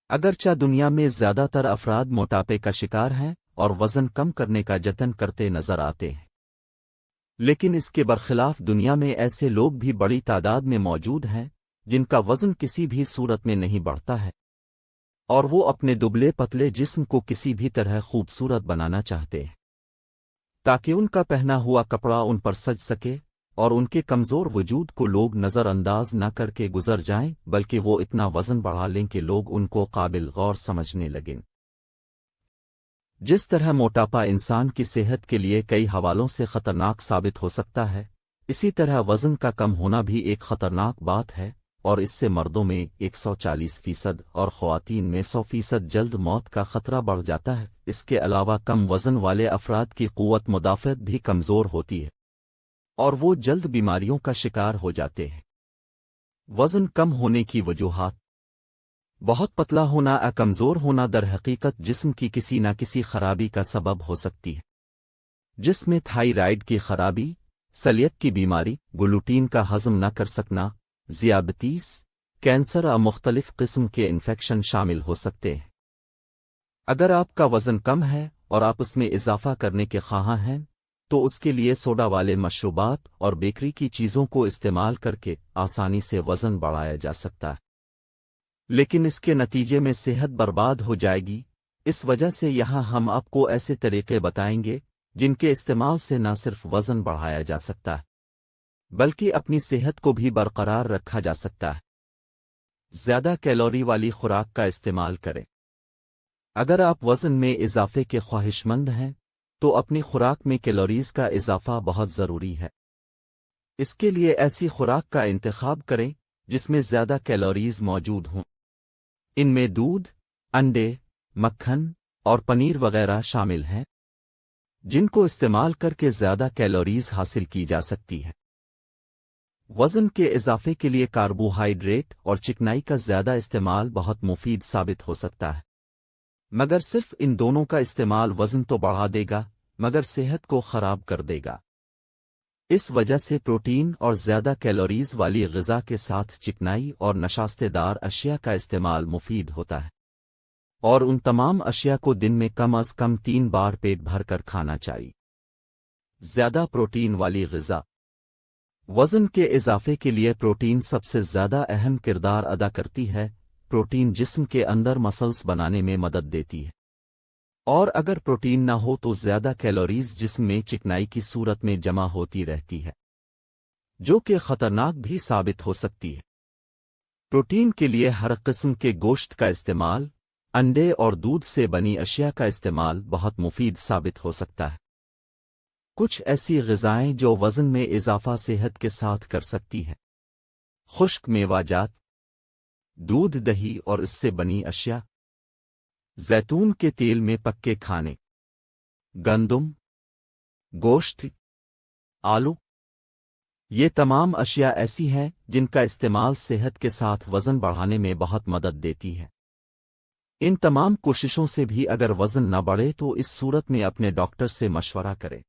اگرچہ دنیا میں زیادہ تر افراد موٹاپے کا شکار ہیں اور وزن کم کرنے کا جتن کرتے نظر آتے ہیں، لیکن اس کے برخلاف دنیا میں ایسے لوگ بھی بڑی تعداد میں موجود ہیں جن کا وزن کسی بھی صورت میں نہیں بڑھتا ہے، اور وہ اپنے دبلے پتلے جسم کو کسی بھی طرح خوبصورت بنانا چاہتے ہیں تاکہ ان کا پہنا ہوا کپڑا ان پر سج سکے اور ان کے کمزور وجود کو لوگ نظر انداز نہ کر کے گزر جائیں، بلکہ وہ اتنا وزن بڑھا لیں کہ لوگ ان کو قابل غور سمجھنے لگیں۔ جس طرح موٹاپا انسان کی صحت کے لیے کئی حوالوں سے خطرناک ثابت ہو سکتا ہے، اسی طرح وزن کا کم ہونا بھی ایک خطرناک بات ہے، اور اس سے مردوں میں 140% اور خواتین میں 100% جلد موت کا خطرہ بڑھ جاتا ہے۔ اس کے علاوہ کم وزن والے افراد کی قوت مدافعت بھی کمزور ہوتی ہے اور وہ جلد بیماریوں کا شکار ہو جاتے ہیں۔ وزن کم ہونے کی وجوہات: بہت پتلا ہونا یا کمزور ہونا در حقیقت جسم کی کسی نہ کسی خرابی کا سبب ہو سکتی ہے، جس میں تھائرائیڈ کی خرابی، سلیت کی بیماری، گلوٹین کا ہضم نہ کر سکنا، ذیابیطس، کینسر اور مختلف قسم کے انفیکشن شامل ہو سکتے ہیں۔ اگر آپ کا وزن کم ہے اور آپ اس میں اضافہ کرنے کے خواہاں ہیں تو اس کے لیے سوڈا والے مشروبات اور بیکری کی چیزوں کو استعمال کر کے آسانی سے وزن بڑھایا جا سکتا ہے، لیکن اس کے نتیجے میں صحت برباد ہو جائے گی۔ اس وجہ سے یہاں ہم آپ کو ایسے طریقے بتائیں گے جن کے استعمال سے نہ صرف وزن بڑھایا جا سکتا ہے بلکہ اپنی صحت کو بھی برقرار رکھا جا سکتا ہے۔ زیادہ کیلوری والی خوراک کا استعمال کریں۔ اگر آپ وزن میں اضافے کے خواہش مند ہیں تو اپنی خوراک میں کیلوریز کا اضافہ بہت ضروری ہے۔ اس کے لیے ایسی خوراک کا انتخاب کریں جس میں زیادہ کیلوریز موجود ہوں۔ ان میں دودھ، انڈے، مکھن اور پنیر وغیرہ شامل ہیں، جن کو استعمال کر کے زیادہ کیلوریز حاصل کی جا سکتی ہے۔ وزن کے اضافے کے لیے کاربوہائیڈریٹ اور چکنائی کا زیادہ استعمال بہت مفید ثابت ہو سکتا ہے، مگر صرف ان دونوں کا استعمال وزن تو بڑھا دے گا مگر صحت کو خراب کر دے گا۔ اس وجہ سے پروٹین اور زیادہ کیلوریز والی غذا کے ساتھ چکنائی اور نشاستہ دار اشیاء کا استعمال مفید ہوتا ہے، اور ان تمام اشیاء کو دن میں کم از کم 3 بار پیٹ بھر کر کھانا چاہیے۔ زیادہ پروٹین والی غذا: وزن کے اضافے کے لیے پروٹین سب سے زیادہ اہم کردار ادا کرتی ہے۔ پروٹین جسم کے اندر مسلز بنانے میں مدد دیتی ہے، اور اگر پروٹین نہ ہو تو زیادہ کیلوریز جسم میں چکنائی کی صورت میں جمع ہوتی رہتی ہے، جو کہ خطرناک بھی ثابت ہو سکتی ہے۔ پروٹین کے لیے ہر قسم کے گوشت کا استعمال، انڈے اور دودھ سے بنی اشیاء کا استعمال بہت مفید ثابت ہو سکتا ہے۔ کچھ ایسی غذائیں جو وزن میں اضافہ صحت کے ساتھ کر سکتی ہیں: خشک میوہ جات، دودھ، دہی اور اس سے بنی اشیاء، زیتون کے تیل میں پکے کھانے، گندم، گوشت، آلو۔ یہ تمام اشیاء ایسی ہیں جن کا استعمال صحت کے ساتھ وزن بڑھانے میں بہت مدد دیتی ہے۔ ان تمام کوششوں سے بھی اگر وزن نہ بڑھے تو اس صورت میں اپنے ڈاکٹر سے مشورہ کریں۔